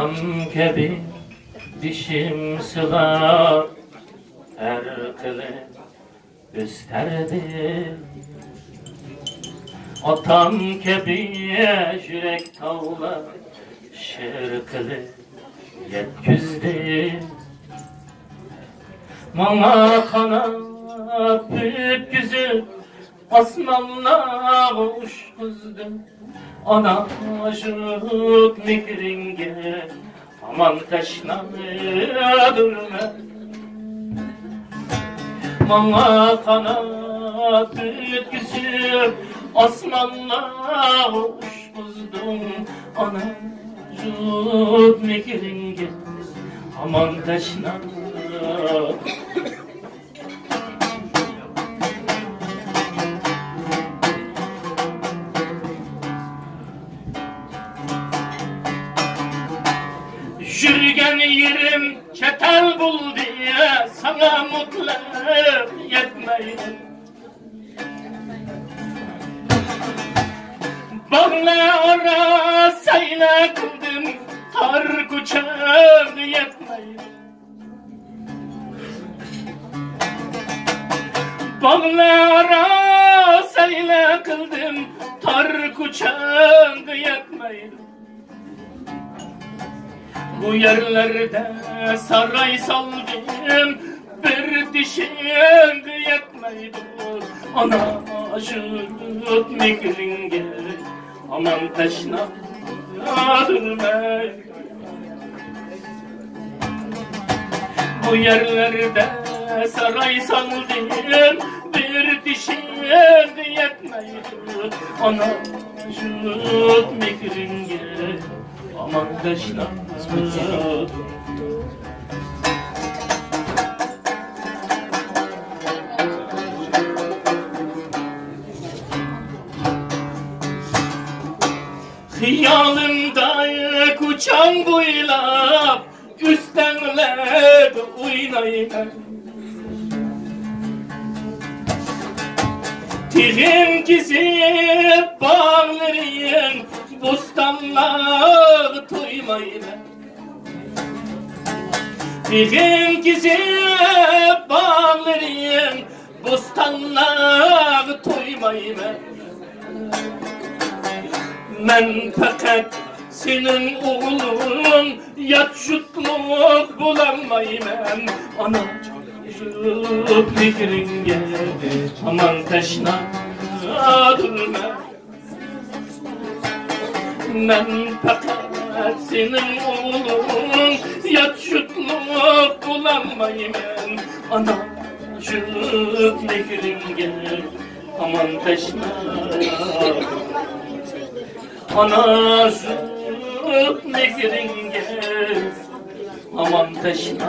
Atam gibi dişim sılar, her kılı gösterdi. Atam gibi yürek tavlar, şarkılı yetküzdü. Bana kanat büyütküzü, asmanlar uçkuzdu. Ana şut mikringe, aman taşlanır durma. Bana kanat büyütküzü, asmanlar uçkuzdum. Ana şut mikringe, aman taşlanır. Yürgen yerim çetel bul diye sana mutlak yetmeydim. Bağla arasayla kıldım, tar kuçağım yetmeydim. Bağla arasayla kıldım, tar kuçağım yetmeydim. Bu yerlerde saray saldım, bir dişim yetmeydi. Ana aşık mikringe, aman taşna durma. Bu yerlerde saray saldım, bir dişim yetmeydi. Ana aşık mikringe, aman taşna. Hıyalımda uçan boyla üstenler oynayın. Tirim gizip bağlarıyım, bostanlar toymayın. Tirim gizip bağlarıyım, bostanlar toymayın. Men fakat senin oğlun, yat şutluk bulanmayım. Ana çocuk fikringe, aman taşna durma. Men fakat senin oğlun, yat şutluk bulanmayım. Ana çocuk fikringe, aman taşna. Ana şut ne giringe, aman taşına.